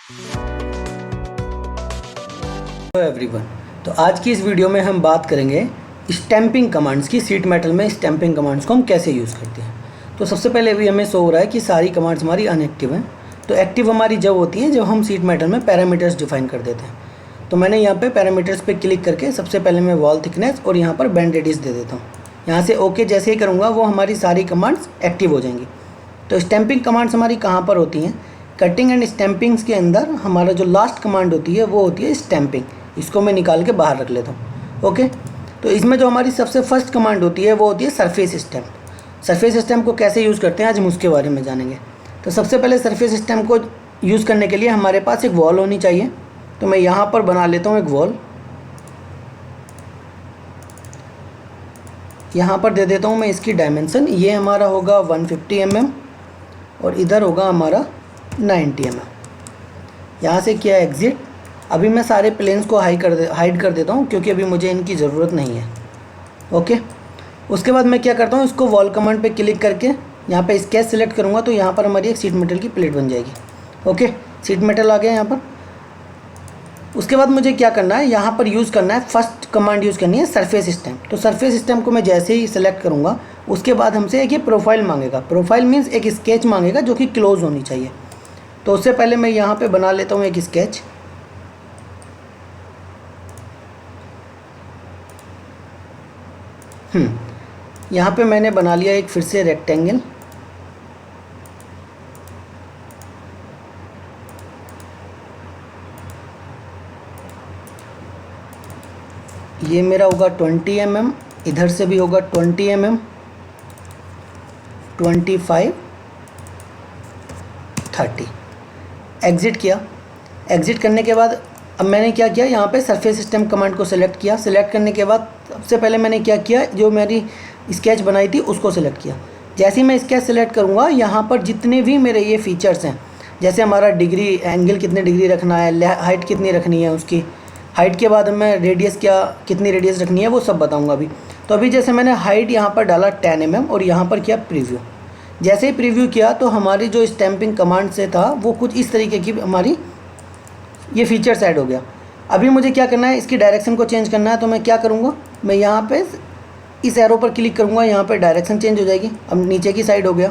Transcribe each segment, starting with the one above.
Hello everyone. तो आज की इस वीडियो में हम बात करेंगे स्टैंपिंग कमांड्स की। सीट मेटल में स्टैंपिंग कमांड्स को हम कैसे यूज़ करते हैं। तो सबसे पहले अभी हमें शो हो रहा है कि सारी कमांड्स हमारी अनएक्टिव हैं। तो एक्टिव हमारी जब होती है जब हम सीट मेटल में पैरामीटर्स डिफाइन कर देते हैं। तो मैंने यहाँ पे पैरामीटर्स पे क्लिक करके सबसे पहले मैं वॉल थिकनेस और यहाँ पर बेंड रेडियस दे देता हूँ। यहाँ से ओके जैसे ही करूँगा वो हमारी सारी कमांड्स एक्टिव हो जाएंगी। तो स्टैंपिंग कमांड्स हमारी कहाँ पर होती हैं? कटिंग एंड स्टैंपिंग्स के अंदर हमारा जो लास्ट कमांड होती है वो होती है स्टैंपिंग। इसको मैं निकाल के बाहर रख लेता हूँ। ओके, तो इसमें जो हमारी सबसे फर्स्ट कमांड होती है वो होती है सरफेस स्टैम्प। सरफेस स्टैम्प को कैसे यूज़ करते हैं आज हम उसके बारे में जानेंगे। तो सबसे पहले सरफेस स्टैम्प को यूज़ करने के लिए हमारे पास एक वॉल होनी चाहिए। तो मैं यहाँ पर बना लेता हूँ एक वॉल। यहाँ पर दे देता हूँ मैं इसकी डायमेंशन। ये हमारा होगा 150 mm और इधर होगा हमारा 90 mm। यहाँ से किया एग्ज़िट। अभी मैं सारे प्लेन्स को हाइड कर देता हूँ क्योंकि अभी मुझे इनकी ज़रूरत नहीं है। ओके, उसके बाद मैं क्या करता हूँ, इसको वॉल कमांड पे क्लिक करके यहाँ पे स्केच सेलेक्ट करूँगा तो यहाँ पर हमारी एक सीट मेटल की प्लेट बन जाएगी। ओके, सीट मेटल आ गया यहाँ पर। उसके बाद मुझे क्या करना है, यहाँ पर यूज़ करना है, फर्स्ट कमांड यूज़ करनी है सरफेस स्टैम्प। तो सरफेस स्टैम्प को मैं जैसे ही सेलेक्ट करूँगा उसके बाद हमसे एक ये प्रोफाइल मांगेगा। प्रोफाइल मीन्स एक स्केच मांगेगा जो कि क्लोज होनी चाहिए। तो उससे पहले मैं यहाँ पर बना लेता हूँ एक स्केच। यहाँ पे मैंने बना लिया एक फिर से रेक्टेंगल। ये मेरा होगा 20 mm, इधर से भी होगा 20 mm, 25, 30। एग्ज़िट किया। एग्ज़िट करने के बाद अब मैंने क्या किया, यहाँ पे सरफेस स्टैम्प कमांड को सेलेक्ट किया। सेलेक्ट करने के बाद सबसे पहले मैंने क्या किया, जो मेरी स्केच बनाई थी उसको सेलेक्ट किया। जैसे ही मैं स्केच सेलेक्ट करूँगा यहाँ पर जितने भी मेरे ये फीचर्स हैं, जैसे हमारा डिग्री, एंगल कितने डिग्री रखना है, हाइट कितनी रखनी है, उसकी हाइट के बाद मैं रेडियस कितनी रेडियस रखनी है वो सब बताऊँगा अभी। तो अभी जैसे मैंने हाइट यहाँ पर डाला 10 mm और यहाँ पर किया प्रीव्यू। जैसे ही प्रीव्यू किया तो हमारी जो स्टैंपिंग कमांड से था वो कुछ इस तरीके की हमारी ये फीचर्स ऐड हो गया। अभी मुझे क्या करना है, इसकी डायरेक्शन को चेंज करना है। तो मैं क्या करूँगा, मैं यहाँ पे इस एरो पर क्लिक करूँगा, यहाँ पे डायरेक्शन चेंज हो जाएगी। अब नीचे की साइड हो गया।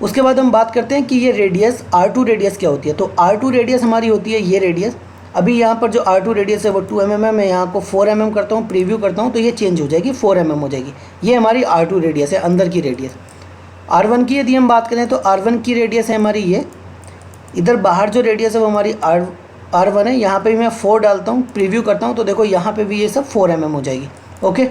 उसके बाद हम बात करते हैं कि ये रेडियस R2 रेडियस क्या होती है। तो R2 रेडियस हमारी होती है ये रेडियस। अभी यहाँ पर जो R2 रेडियस है वो 2 mm है। मैं यहाँ को 4 mm करता हूँ, प्रीव्यू करता हूँ तो ये चेंज हो जाएगी, 4 mm हो जाएगी। ये हमारी R2 रेडियस है, अंदर की रेडियस। R1 की यदि हम बात करें तो R1 की रेडियस है हमारी ये। इधर बाहर जो रेडियस है वो हमारी R1 है। यहाँ पे भी मैं 4 डालता हूँ, प्रीव्यू करता हूँ तो देखो यहाँ पे भी ये सब 4 mm हो जाएगी। ओके,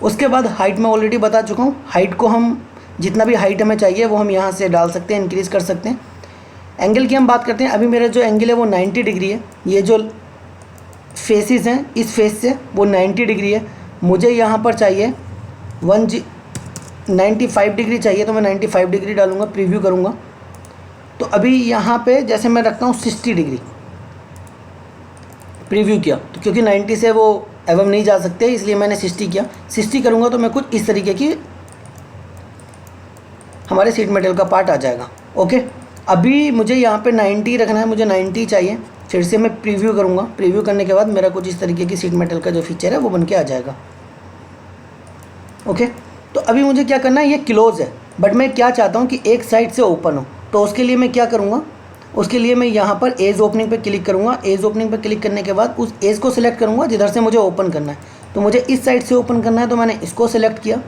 उसके बाद हाइट मैं ऑलरेडी बता चुका हूँ। हाइट को हम जितना भी हाइट हमें चाहिए वो हम यहाँ से डाल सकते हैं, इंक्रीज़ कर सकते हैं। एंगल की हम बात करते हैं। अभी मेरा जो एंगल है वो 90 डिग्री है। ये जो फेसेस हैं इस फेस से वो 90 डिग्री है। मुझे यहाँ पर चाहिए 95 डिग्री चाहिए तो मैं 95 डिग्री डालूँगा, प्रीव्यू करूँगा तो अभी यहाँ पे जैसे मैं रखता हूँ 60 डिग्री, प्रीव्यू किया तो क्योंकि 90 से वो एवं नहीं जा सकते इसलिए मैंने 60 किया। 60 करूँगा तो मैं कुछ इस तरीके की हमारे सीट मेटल का पार्ट आ जाएगा। ओके, अभी मुझे यहाँ पे 90 रखना है, मुझे 90 चाहिए। फिर से मैं प्रीव्यू करूँगा। प्रीव्यू करने के बाद मेरा कुछ इस तरीके की सीट मेटल का जो फीचर है वो बन के आ जाएगा। ओके, तो अभी मुझे क्या करना है, ये क्लोज है बट मैं क्या चाहता हूँ कि एक साइड से ओपन हो। तो उसके लिए मैं क्या करूँगा, उसके लिए मैं यहाँ पर एज ओपनिंग पे क्लिक करूँगा। एज ओपनिंग पे क्लिक करने के बाद उस एज को सिलेक्ट करूँगा जिधर से मुझे ओपन करना है। तो मुझे इस साइड से ओपन करना है तो मैंने इसको सिलेक्ट किया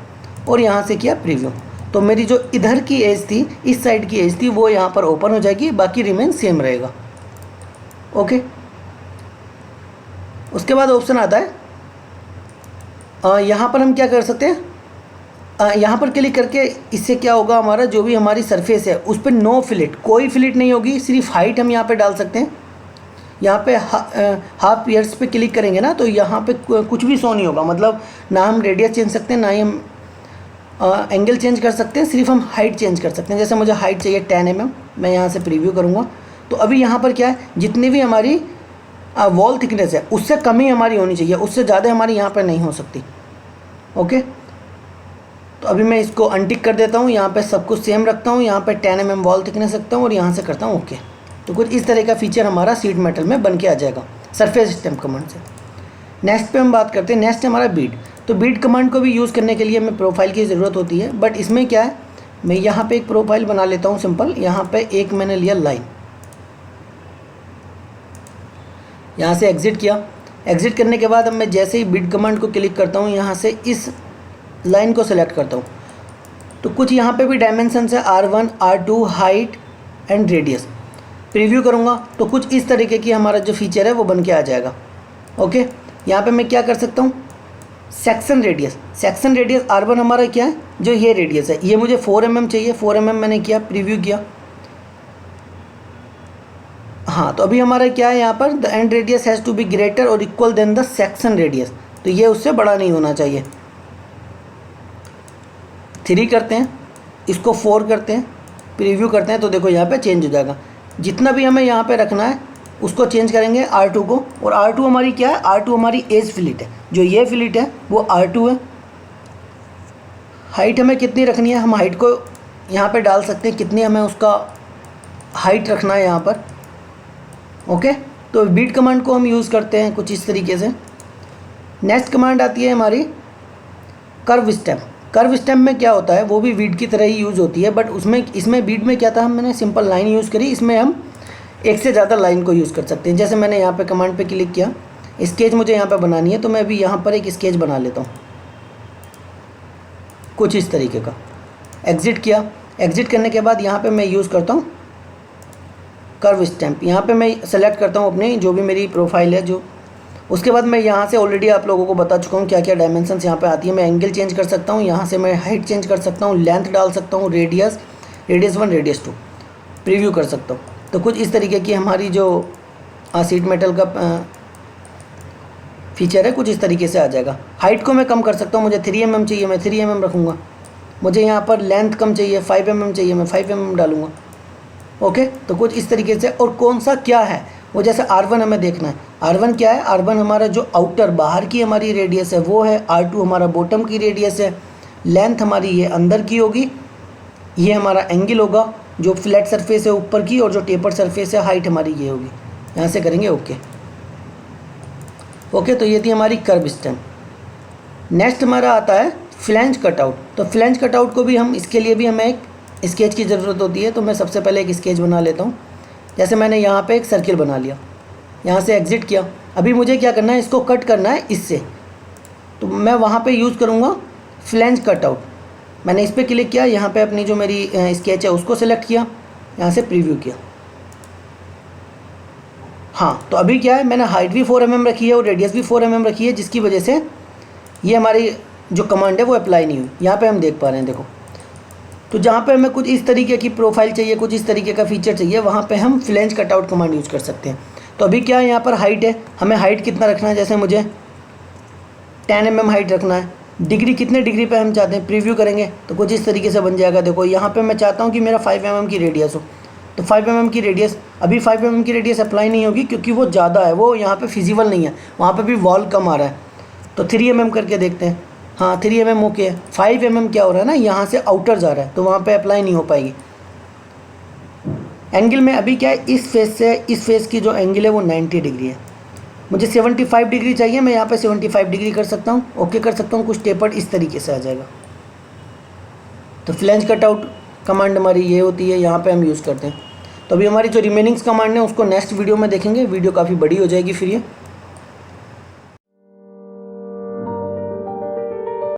और यहाँ से किया प्रीव्यू। तो मेरी जो इधर की एज थी, इस साइड की एज थी, वो यहाँ पर ओपन हो जाएगी, बाकी रिमेन सेम रहेगा। ओके, उसके बाद ऑप्शन आता है यहाँ पर हम क्या कर सकते हैं, यहाँ पर क्लिक करके इससे क्या होगा, हमारा जो भी हमारी सरफेस है उस पर नो फिलेट, कोई फिलेट नहीं होगी, सिर्फ हाइट हम यहाँ पे डाल सकते हैं। यहाँ पे हाफ ईयर्स पे क्लिक करेंगे ना तो यहाँ पे कुछ भी शो नहीं होगा, मतलब ना हम रेडियस चेंज सकते हैं ना ही हम एंगल चेंज कर सकते हैं, सिर्फ हम हाइट चेंज कर सकते हैं। जैसे मुझे हाइट चाहिए 10 mm, मैं यहाँ से प्रीव्यू करूँगा तो अभी यहाँ पर क्या है, जितनी भी हमारी वॉल थिकनेस है उससे कम ही हमारी होनी चाहिए, उससे ज़्यादा हमारी यहाँ पर नहीं हो सकती। ओके, तो अभी मैं इसको अनटिक कर देता हूँ। यहाँ पे सब कुछ सेम रखता हूँ, यहाँ पे 10 mm वॉल थिकनेस रखता हूँ और यहाँ से करता हूँ ओके। तो कुछ इस तरह का फीचर हमारा शीट मेटल में बन के आ जाएगा सरफेस स्टैम्प कमांड से। नेक्स्ट पे हम बात करते हैं, नेक्स्ट है हमारा बीड। तो बीड कमांड को भी यूज़ करने के लिए हमें प्रोफाइल की ज़रूरत होती है, बट इसमें क्या है, मैं यहाँ पे एक प्रोफाइल बना लेता हूँ सिंपल। यहाँ पे एक मैंने लिया लाइन, यहाँ से एग्ज़िट किया। एग्ज़िट करने के बाद अब मैं जैसे ही बीड कमांड को क्लिक करता हूँ, यहाँ से इस लाइन को सेलेक्ट करता हूँ, तो कुछ यहाँ पे भी डायमेंशंस है R1, R2, height and radius. Preview करूँगा तो कुछ इस तरीके की हमारा जो फीचर है वो बन के आ जाएगा। ओके, यहाँ पे मैं क्या कर सकता हूँ, section radius. Section radius R1 हमारा क्या है, जो ये रेडियस है, ये मुझे 4 mm चाहिए। 4 mm मैंने किया, प्रीव्यू किया। हाँ, तो अभी हमारा क्या है यहाँ पर, the end radius has to be greater और equal than the section radius, तो ये उससे बड़ा नहीं होना चाहिए। 3 करते हैं, इसको 4 करते हैं, प्रीव्यू करते हैं, तो देखो यहाँ पे चेंज हो जाएगा। जितना भी हमें यहाँ पे रखना है उसको चेंज करेंगे R2 को, और R2 हमारी क्या है, R2 हमारी एज फिलिट है। जो ये फिलिट है वो R2 है। हाइट हमें कितनी रखनी है, हम हाइट को यहाँ पे डाल सकते हैं, कितनी हमें उसका हाइट रखना है यहाँ पर। ओके, तो बीट कमांड को हम यूज़ करते हैं कुछ इस तरीके से। नेक्स्ट कमांड आती है हमारी कर्व स्टैम्प। कर्व स्टैम्प में क्या होता है, वो भी बीट की तरह ही यूज़ होती है, बट इसमें बीट में क्या था, मैंने सिंपल लाइन यूज़ करी। इसमें हम एक से ज़्यादा लाइन को यूज़ कर सकते हैं। जैसे मैंने यहाँ पे कमांड पे क्लिक किया, स्केच मुझे यहाँ पे बनानी है, तो मैं अभी यहाँ पर एक स्केच बना लेता हूँ कुछ इस तरीके का। एग्ज़िट किया। एग्ज़िट करने के बाद यहाँ पे मैं यूज़ करता हूँ कर्व स्टैम्प। यहाँ पे मैं सेलेक्ट करता हूँ अपनी जो भी मेरी प्रोफाइल है जो, उसके बाद मैं यहाँ से ऑलरेडी आप लोगों को बता चुका हूँ क्या क्या डायमेंशंस यहाँ पे आती है। मैं एंगल चेंज कर सकता हूँ, यहाँ से मैं हाइट चेंज कर सकता हूँ, लेंथ डाल सकता हूँ, रेडियस 1, रेडियस 2, प्रीव्यू कर सकता हूँ। तो कुछ इस तरीके की हमारी जो शीट मेटल का फीचर है, कुछ इस तरीके से आ जाएगा। हाइट को मैं कम कर सकता हूँ, मुझे 3 mm चाहिए, मैं 3 mm रखूँगा। मुझे यहाँ पर लेंथ कम चाहिए, 5 mm चाहिए, मैं 5 mm डालूँगा। ओके, तो कुछ इस तरीके से। और कौन सा क्या है वो, जैसे R1 हमें देखना है। R1 क्या है, R1 हमारा जो आउटर बाहर की हमारी रेडियस है वो है। R2 हमारा बॉटम की रेडियस है। लेंथ हमारी ये अंदर की होगी। ये हमारा एंगल होगा जो फ्लैट सरफेस है ऊपर की, और जो टेपर सरफेस है हाइट हमारी ये होगी। यहाँ से करेंगे ओके। ओके, तो ये थी हमारी कर्व स्टैम्प। नेक्स्ट हमारा आता है फ्लैंज कटआउट। तो फ्लैंज कटआउट को भी हम, इसके लिए भी हमें एक स्केच की ज़रूरत होती है। तो मैं सबसे पहले एक स्केच बना लेता हूँ। जैसे मैंने यहाँ पे एक सर्किल बना लिया, यहाँ से एग्ज़िट किया। अभी मुझे क्या करना है, इसको कट करना है इससे, तो मैं वहाँ पे यूज़ करूँगा फ्लैंज कटआउट। मैंने इस पर क्लिक किया, यहाँ पे अपनी जो मेरी स्केच है उसको सेलेक्ट किया, यहाँ से प्रीव्यू किया। हाँ, तो अभी क्या है, मैंने हाइट भी 4 mm रखी है और रेडियस भी 4 mm रखी है, जिसकी वजह से ये हमारी जो कमांड है वो अप्लाई नहीं हुई। यहाँ पे हम देख पा रहे हैं, देखो। तो जहाँ पे हमें कुछ इस तरीके की प्रोफाइल चाहिए, कुछ इस तरीके का फीचर चाहिए, वहाँ पे हम फ्लैंज कटआउट कमांड यूज़ कर सकते हैं। तो अभी क्या है, यहाँ पर हाइट है, हमें हाइट कितना रखना है, जैसे मुझे 10 mm हाइट रखना है। डिग्री कितने डिग्री पे हम चाहते हैं, प्रीव्यू करेंगे तो कुछ इस तरीके से बन जाएगा। देखो यहाँ पे मैं चाहता हूँ कि मेरा 5 mm की रेडियस हो, तो 5 mm की रेडियस, अभी 5 mm की रेडियस अप्लाई नहीं होगी क्योंकि वो ज़्यादा है, वो यहाँ पे फिजिबल नहीं है, वहाँ पे भी वॉल कम आ रहा है। तो 3 mm करके देखते हैं। हाँ, 3 mm ओके है। 5 mm क्या हो रहा है ना, यहाँ से आउटर जा रहा है, तो वहाँ पे अप्लाई नहीं हो पाएगी। एंगल में अभी क्या है, इस फेस से इस फेस की जो एंगल है वो 90 डिग्री है। मुझे 75 डिग्री चाहिए, मैं यहाँ पे 75 डिग्री कर सकता हूँ, ओके कर सकता हूँ। कुछ टेपर्ड इस तरीके से आ जाएगा। तो फ्लैंज कटआउट कमांड हमारी ये होती है, यहाँ पे हम यूज़ करते हैं। तो अभी हमारी जो रिमेनिंग्स कमांड है उसको नेक्स्ट वीडियो में देखेंगे। वीडियो काफ़ी बड़ी हो जाएगी फिर ये।